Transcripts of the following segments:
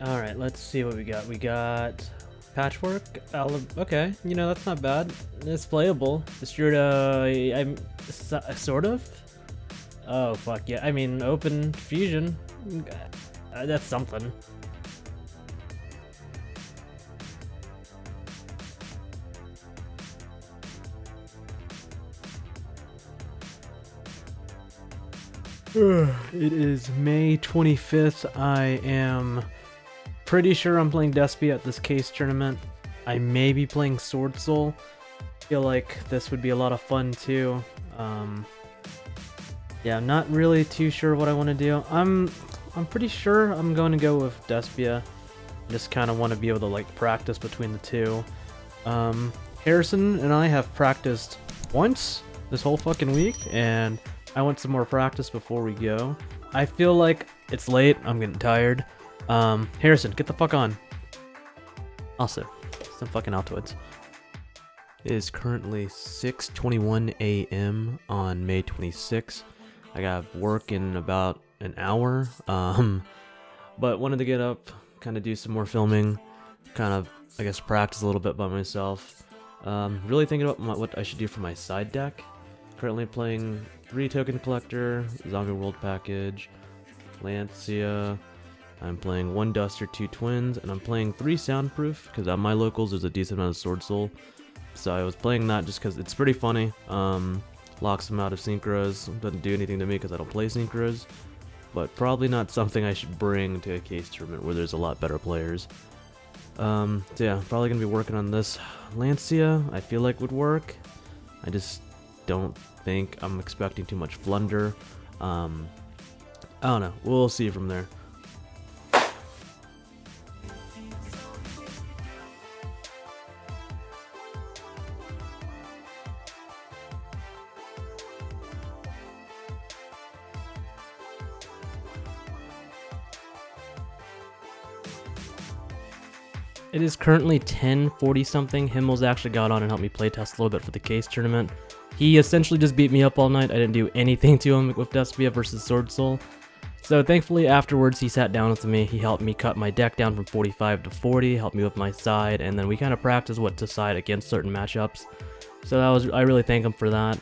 Alright, let's see what we got. We got Patchwork. Okay, you know, that's not bad. It's playable. Distributor, I'm sort of. Oh, fuck yeah. I mean, Open Fusion. That's something. It is May 25th. I am pretty sure I'm playing Despia at this case tournament. I may be playing Sword Soul. Feel like this would be a lot of fun too. Yeah, I'm not really too sure what I want to do. I'm pretty sure I'm going to go with Despia. Just kind of want to be able to like practice between the two. Harrison and I have practiced once this whole fucking week, and I want some more practice before we go. I feel like it's late. I'm getting tired. Harrison, get the fuck on. Also, some fucking Altoids. It is currently 6:21 a.m. on May 26th. I got work in about an hour. But wanted to get up, kind of do some more filming, kind of, I guess, practice a little bit by myself. Really thinking about what I should do for my side deck. Currently playing 3 Token Collector, Zombie World Package, Lancia. I'm playing 1 Duster, 2 Twins, and I'm playing 3 Soundproof, because at my locals there's a decent amount of Sword Soul. So I was playing that just because it's pretty funny. Locks them out of synchros, doesn't do anything to me because I don't play synchros. But probably not something I should bring to a case tournament where there's a lot better players. So yeah, probably going to be working on this. Lancia, I feel like would work. I just don't think I'm expecting too much flunder. I don't know. We'll see from there. It is currently 10:40 something. Himmel's actually got on and helped me playtest a little bit for the case tournament. He essentially just beat me up all night. I didn't do anything to him with Despia versus Sword Soul. So thankfully afterwards he sat down with me. He helped me cut my deck down from 45 to 40, helped me with my side, and then we kind of practiced what to side against certain matchups. So I really thank him for that.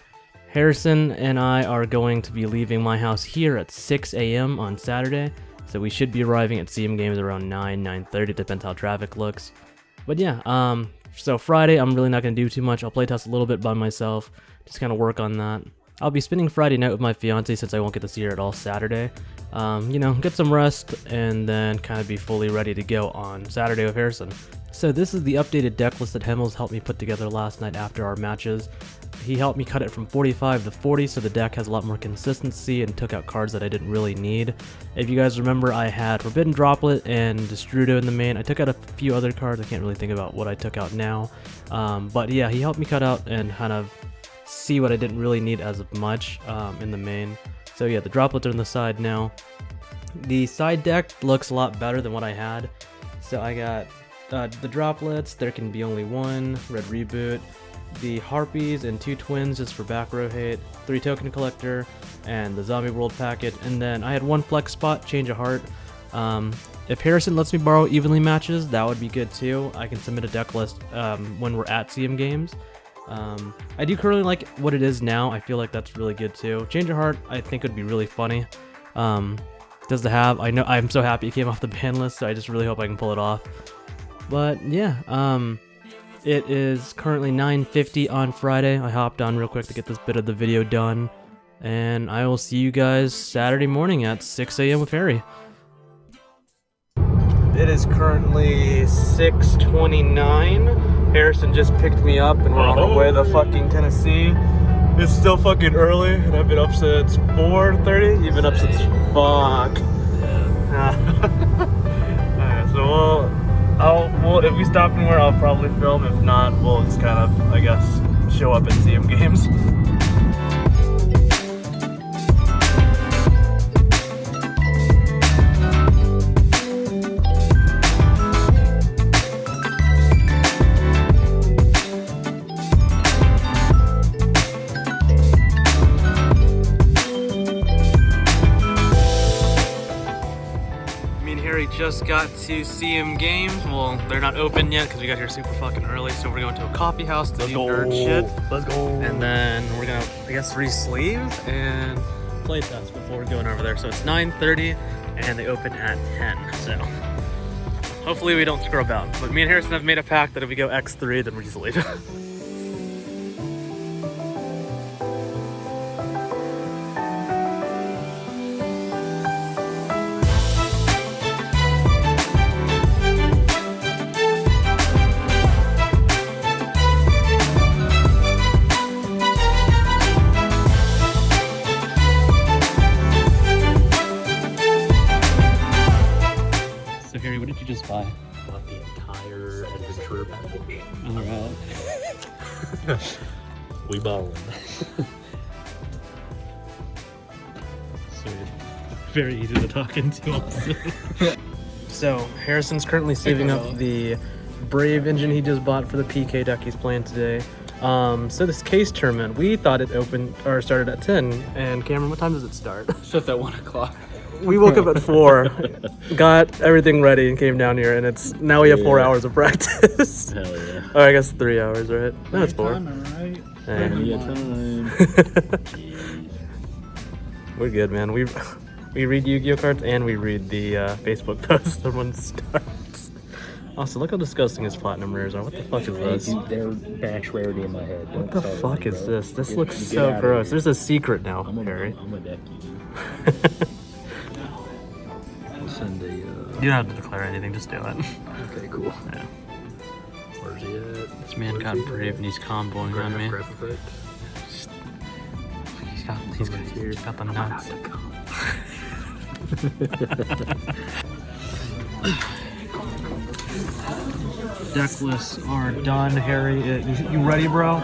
Harrison and I are going to be leaving my house here at 6 a.m. on Saturday. So we should be arriving at CM Games around 9:30, depends how traffic looks. But yeah, so Friday I'm really not going to do too much. I'll playtest a little bit by myself, just kind of work on that. I'll be spending Friday night with my fiance since I won't get to see her at all Saturday. You know, get some rest and then kind of be fully ready to go on Saturday with Harrison. So this is the updated deck list that Hemmels helped me put together last night after our matches. He helped me cut it from 45 to 40 so the deck has a lot more consistency and took out cards that I didn't really need. If you guys remember, I had Forbidden Droplet and Destrudo in the main. I took out a few other cards. I can't really think about what I took out now. But yeah, he helped me cut out and kind of see what I didn't really need as much in the main. So yeah, the droplets are on the side now. The side deck looks a lot better than what I had. So I got the droplets, there can be only 1, Red Reboot, the Harpies and 2 Twins just for back row hate, 3 Token Collector, and the Zombie World packet, and then I had 1 flex spot, Change of Heart. If Harrison lets me borrow evenly matches, that would be good too. I can submit a deck list when we're at CM Games. I do currently like what it is now. I feel like that's really good too. Change of Heart I think would be really funny. Does to have. I know I'm so happy it came off the ban list, so I just really hope I can pull it off. But yeah, it is currently 9:50 on Friday. I hopped on real quick to get this bit of the video done, and I will see you guys Saturday morning at 6 a.m. with Harry. It is currently 6:29. Harrison just picked me up and we're on our way to fucking Tennessee. It's still fucking early and I've been up since 4:30. You've been up since fuck. Alright, so if we stop anywhere, I'll probably film. If not, we'll just kind of, I guess, show up at CM Games. just got to CM Games. Well, they're not open yet because we got here super fucking early, so we're going to a coffee house to do nerd shit. Let's go. And then we're gonna, I guess, re-sleeve and play test before going over there. So it's 9:30 and they open at 10. So hopefully we don't scrub out. But me and Harrison have made a pact that if we go X3, then we just leave. What did you just buy? Bought the entire adventure package. Alright. We balling. Sweet. Very easy to talk into also. So, Harrison's currently saving up the Brave engine he just bought for the PK deck he's playing today. So this case tournament, we thought it opened or started at 10. And Cameron, what time does it start? Just at 1 o'clock. We woke up at 4, got everything ready, and came down here, and it's now we have 4 hours of practice. Hell yeah. Oh, I guess 3 hours, right? No, it's 4. Right? Plenty of time. We're good, man. We read Yu-Gi-Oh cards and we read the Facebook post when it starts. Also, look how disgusting his platinum rares are. What the fuck is this? Dude, they're bash rarity in my head. What the fuck is this? This looks so gross. There's a secret now, Harry. I'm a deck you. I'll send a... You don't have to declare anything, just do it. Okay, cool. Yeah. Where's he at? This man got brave and he's comboing on me. He's got the nuts. Deck lists are done, Harry. You ready, bro?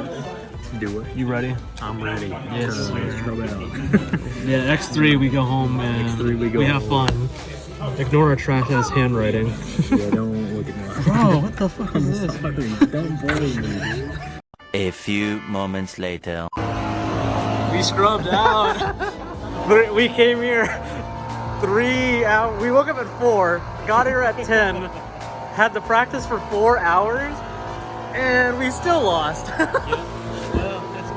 Do it. You ready? I'm ready. Yes, sir. Yeah, X3 we go home and X3 we go have fun. Ignore our trash ass handwriting. Yeah, don't look at me. Bro, what the fuck is this? Sorry, don't bully me, dude. A few moments later. We scrubbed out. We came here 3 hours. We woke up at 4, got here at 10, had the practice for 4 hours, and we still lost.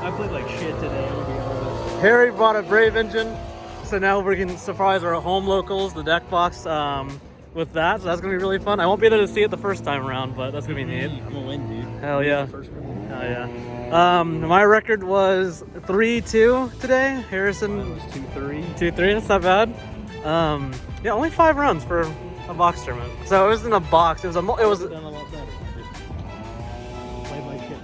I played like shit today, I'll be honest. Harry bought a Brave engine, so now we're going to surprise our home locals, the deck box, with that, so that's going to be really fun. I won't be there to see it the first time around, but that's going to be neat. I'm gonna win, dude. Hell yeah. Hell yeah. My record was 3-2 today. Harrison was 2-3. 2-3, that's not bad. Yeah, only 5 rounds for a box tournament. So it wasn't a box, it was Done a lot better. Played like shit.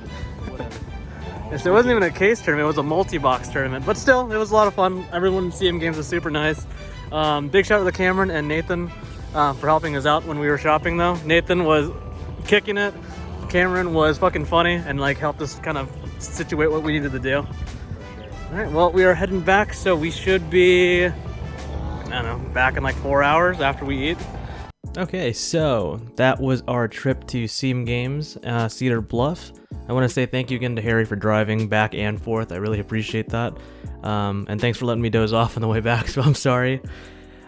Whatever. So it wasn't even a case tournament, it was a multi-box tournament. But still, it was a lot of fun. Everyone in CM Games was super nice. Big shout out to Cameron and Nathan for helping us out when we were shopping though. Nathan was kicking it. Cameron was fucking funny and like helped us kind of situate what we needed to do. Alright, well we are heading back, so we should be, I don't know, back in like 4 hours after we eat. Okay, so that was our trip to CM Games, Cedar Bluff. I want to say thank you again to Harry for driving back and forth. I really appreciate that. And thanks for letting me doze off on the way back, so I'm sorry.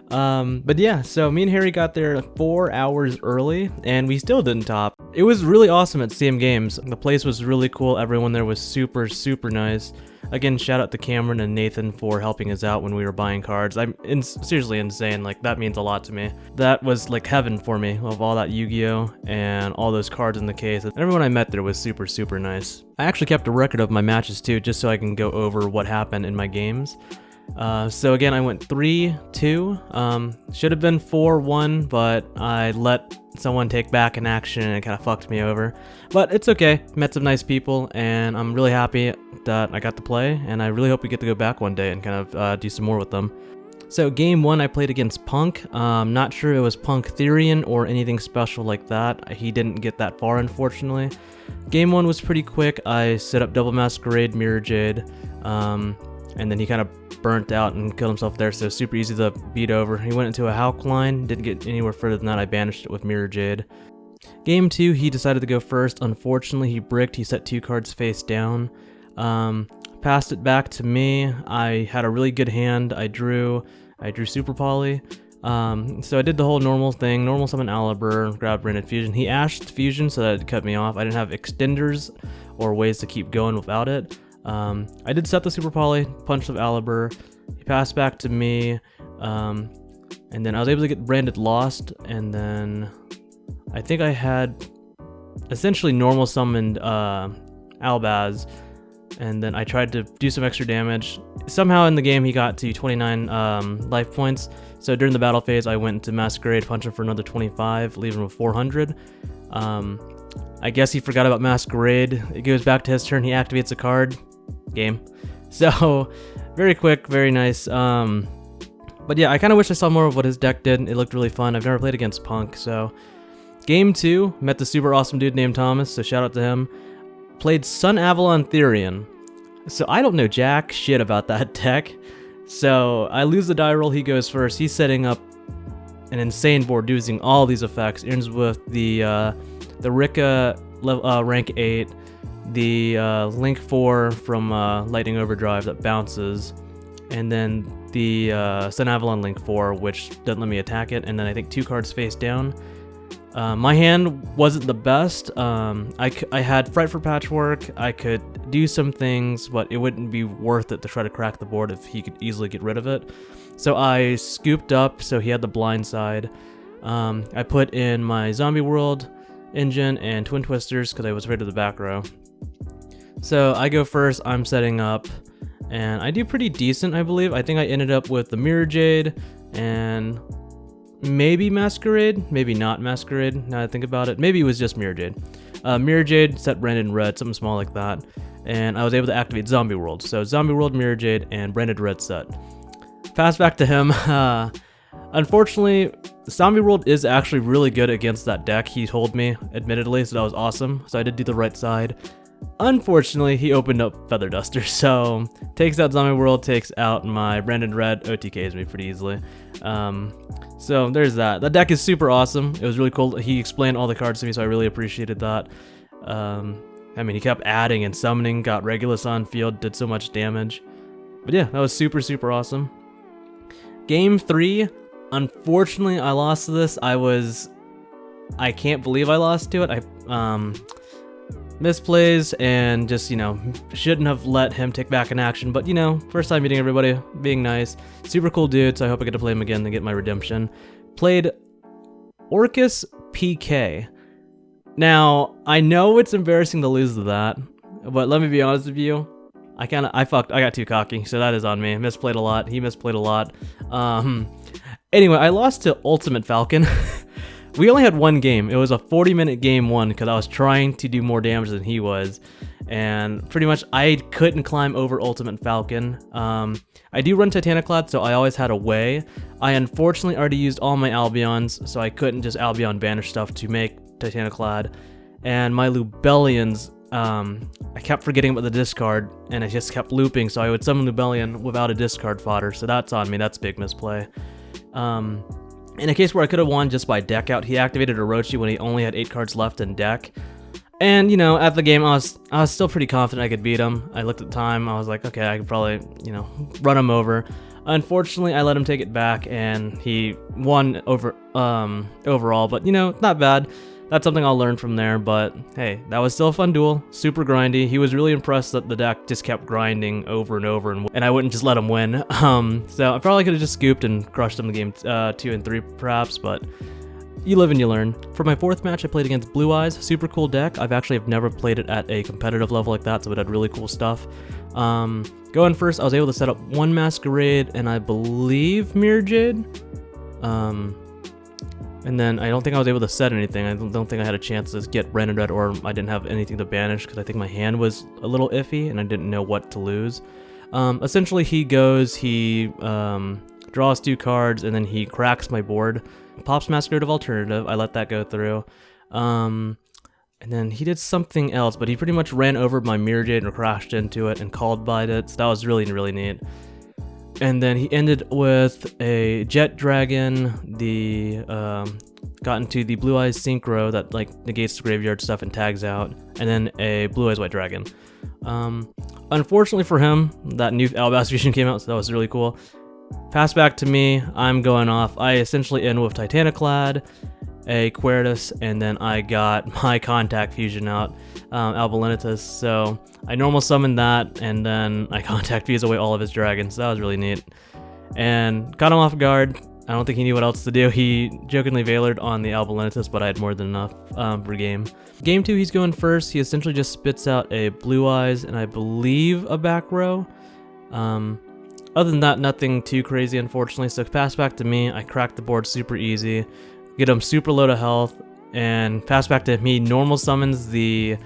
But yeah, so me and Harry got there 4 hours early, and we still didn't top. It was really awesome at CM Games. The place was really cool. Everyone there was super, super nice. Again, shout out to Cameron and Nathan for helping us out when we were buying cards. I'm seriously insane. Like, that means a lot to me. That was like heaven for me, of all that Yu-Gi-Oh and all those cards in the case. And everyone I met there was super, super nice. I actually kept a record of my matches too, just so I can go over what happened in my games. So again, I went 3-2. Should have been 4-1, but I let someone take back an action and it kind of fucked me over. But it's okay. Met some nice people, and I'm really happy that I got to play, and I really hope we get to go back one day and kind of do some more with them. So game 1, I played against Punk. Not sure it was Punk Therian or anything special like that. He didn't get that far, unfortunately. Game 1 was pretty quick. I set up Double Masquerade, Mirror Jade, and then he kind of burnt out and killed himself there, so super easy to beat over. He went into a Hulk line, didn't get anywhere further than that. I banished it with Mirror Jade. Game 2, he decided to go first. Unfortunately, he bricked. He set 2 cards face down. Passed it back to me. I had a really good hand. I drew Super Poly. So I did the whole normal thing, normal summon Aliber, grab branded fusion. He ashed fusion so that it cut me off. I didn't have extenders or ways to keep going without it. I did set the super poly, punch of Aliber. He passed back to me, and then I was able to get branded lost, and then I think I had essentially normal summoned Albaz, and then I tried to do some extra damage. Somehow in the game he got to 29 life points, so during the battle phase I went into Masquerade, punch him for another 25, leaving him with 400. I guess he forgot about Masquerade. It goes back to his turn, he activates a card, game. So very quick, very nice. But yeah, I kind of wish I saw more of what his deck did. It looked really fun. I've never played against Punk, so Game 2, met the super awesome dude named Thomas, so shout out to him. Played Sun Avalon Therian. So I don't know jack shit about that deck. So I lose the die roll, he goes first. He's setting up an insane board using all these effects. Ends with the Rika rank 8, the Link 4 from Lightning Overdrive that bounces, and then the Sun Avalon Link 4, which doesn't let me attack it, and then I think 2 cards face down. My hand wasn't the best. I had Fright for Patchwork. I could do some things, but it wouldn't be worth it to try to crack the board if he could easily get rid of it. So I scooped up, so he had the blind side. I put in my Zombie World engine and Twin Twisters because I was afraid of the back row. So I go first, I'm setting up, and I do pretty decent, I believe. I think I ended up with the Mirror Jade and maybe Masquerade, maybe not Masquerade, now that I think about it. Maybe it was just Mirror Jade. Mirror Jade set branded red, something small like that, and I was able to activate Zombie World. So Zombie World, Mirror Jade, and branded red set. Pass back to him. Unfortunately, Zombie World is actually really good against that deck, he told me, admittedly, so that was awesome. So I did do the right side. Unfortunately, he opened up Feather Duster, so takes out Zombie World, takes out my branded red, OTKs me pretty easily. So there's that. That deck is super awesome. It was really cool. He explained all the cards to me, so I really appreciated that. I mean, he kept adding and summoning, got Regulus on field, did so much damage. But yeah, that was super, super awesome. Game 3, unfortunately, I lost to this. I can't believe I lost to it. I misplays and just, you know, shouldn't have let him take back an action, but, you know, first time meeting everybody, being nice. Super cool dude, so I hope I get to play him again to get my redemption. Played Orcus PK. Now, I know it's embarrassing to lose to that, but let me be honest with you, I got too cocky, so that is on me. Misplayed a lot, he misplayed a lot. Anyway, I lost to Ultimate Falcon. We only had one game. It was a 40-minute game 1 because I was trying to do more damage than he was, and pretty much I couldn't climb over Ultimate Falcon. I do run Titaniclad, so I always had a way. I unfortunately already used all my Albions, so I couldn't just Albion banish stuff to make Titaniclad. And my Lubellions, I kept forgetting about the discard, and I just kept looping, so I would summon Lubellion without a discard fodder, so that's on me. That's big misplay. In a case where I could have won just by deck out, he activated Orochi when he only had 8 cards left in deck. And, you know, at the game, I was still pretty confident I could beat him. I looked at the time, I was like, okay, I could probably, you know, run him over. Unfortunately, I let him take it back, and he won overall, but, you know, not bad. That's something I'll learn from there, but hey, that was still a fun duel, super grindy. He was really impressed that the deck just kept grinding over and over, and I wouldn't just let him win. So I probably could have just scooped and crushed him in game 2 and 3 perhaps, but you live and you learn. For my 4th match, I played against Blue Eyes, super cool deck. I've never played it at a competitive level like that, so it had really cool stuff. Going first, I was able to set up 1 Masquerade and I believe Mirror Jade. And then I don't think I was able to set anything. I don't think I had a chance to get branded red, or I didn't have anything to banish because I think my hand was a little iffy and I didn't know what to lose. Essentially, he draws 2 cards and then he cracks my board. Pops Masquerade of Alternative. I let that go through. And then he did something else, but he pretty much ran over my Mirror Jade or crashed into it and called by it. So that was really, really neat. And then he ended with a Jet Dragon, got into the Blue Eyes Synchro that like negates the graveyard stuff and tags out, and then a Blue Eyes White Dragon. Unfortunately for him, that new Alabasta fusion came out, so that was really cool. Pass back to me, I'm going off. I essentially end with Titaniclad, a Quertus, and then I got my Contact Fusion out, Albalinitus. So I normal summoned that, and then I Contact Fuse away all of his dragons. That was really neat. And caught him off guard. I don't think he knew what else to do. He jokingly Veilered on the Albalinitus, but I had more than enough per game. Game 2, he's going first. He essentially just spits out a Blue Eyes and I believe a back row. Other than that, nothing too crazy, unfortunately. So pass back to me. I cracked the board super easy. Get him super low to health. And pass back to me. Normal summons the...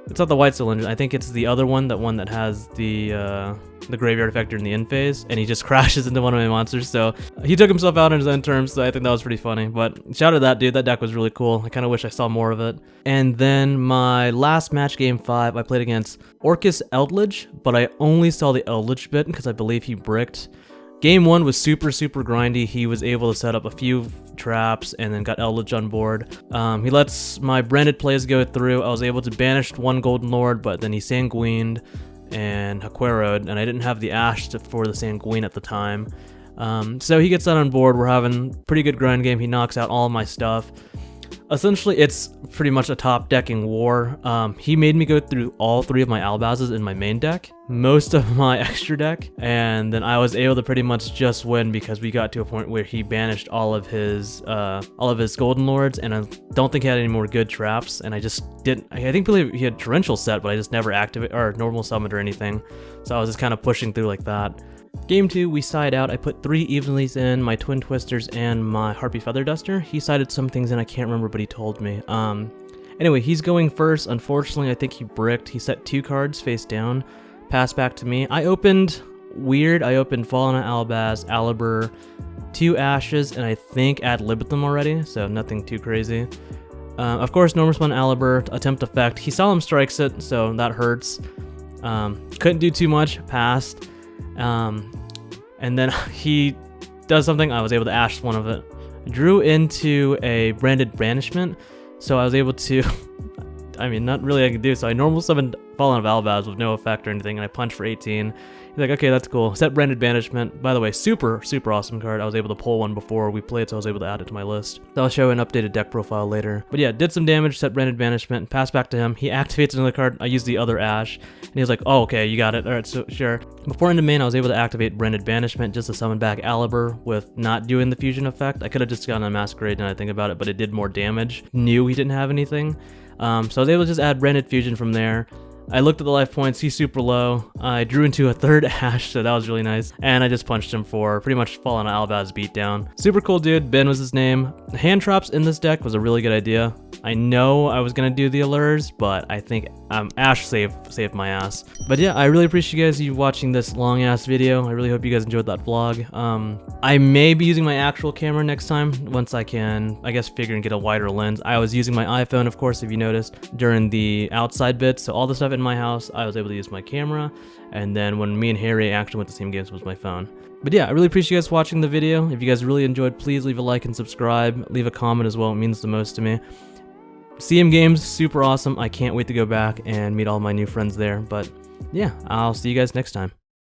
It's not the White Cylinder. I think it's the other one. That one that has the Graveyard Effector in the end phase. And he just crashes into one of my monsters. So he took himself out on his end terms. So I think that was pretty funny. But shout out to that dude. That deck was really cool. I kind of wish I saw more of it. And then my last match, game 5, I played against Orcus Eldritch. But I only saw the Eldritch bit because I believe he bricked. Game 1 was super grindy. He was able to set up a few traps and then got Eldritch on board. He lets my branded plays go through. I was able to banish one Golden Lord, but then he Sanguined and Haqueroed, and I didn't have the Ash for the Sanguine at the time. So he gets that on board. We're having pretty good grind game. He knocks out all of my stuff. Essentially, it's pretty much a top decking war. He made me go through all 3 of my Albazes in my main deck, most of my extra deck, and then I was able to pretty much just win because we got to a point where he banished all of his Golden Lords, and I don't think he had any more good traps, and I just didn't. I think he had Torrential set, but I just never activate or normal summoned or anything, so I was just kind of pushing through like that. Game 2, we side out. I put 3 Evenlies in, my Twin Twisters, and my Harpy Feather Duster. He sided some things in, I can't remember, but he told me. Anyway, he's going first. Unfortunately, I think he bricked. He set 2 cards face down. Pass back to me. I opened weird. I opened Fallen Albaz, Alibur, 2 Ashes, and I think ad libitum already, so nothing too crazy. Of course, normal summon Alibur, attempt effect. He Solemn Strikes it, so that hurts. Couldn't do too much, passed. And then he does something. I was able to Ash one of it. Drew into a branded banishment, so I was able to. I mean, not really I could do. So I normal summoned Fallen of Albaz with no effect or anything, and I punched for 18. He's like, okay, that's cool. Set branded banishment. By the way, super awesome card. I was able to pull one before we played, so I was able to add it to my list. So I'll show an updated deck profile later. But yeah, did some damage, set branded banishment, pass back to him. He activates another card. I used the other Ash, and he was like, oh, okay, you got it. All right, so sure. Before into main, I was able to activate branded banishment just to summon back Alibur with not doing the fusion effect. I could have just gotten a Masquerade now I think about it, but it did more damage. Knew he didn't have anything. So I was able to just add branded fusion from there. I looked at the life points, he's super low. I drew into a 3rd Ash, so that was really nice. And I just punched him for pretty much Fallen Albaz beatdown. Super cool dude, Ben was his name. Hand traps in this deck was a really good idea. I know I was gonna do the allures, but I think Ash saved my ass. But yeah, I really appreciate you guys watching this long ass video. I really hope you guys enjoyed that vlog. I may be using my actual camera next time once I can, I guess, figure and get a wider lens. I was using my iPhone, of course, if you noticed, during the outside bits. So all the stuff in my house, I was able to use my camera. And then when me and Harry actually went to the same games, was my phone. But yeah, I really appreciate you guys watching the video. If you guys really enjoyed, please leave a like and subscribe. Leave a comment as well, it means the most to me. CM Games, super awesome. I can't wait to go back and meet all my new friends there. But yeah, I'll see you guys next time.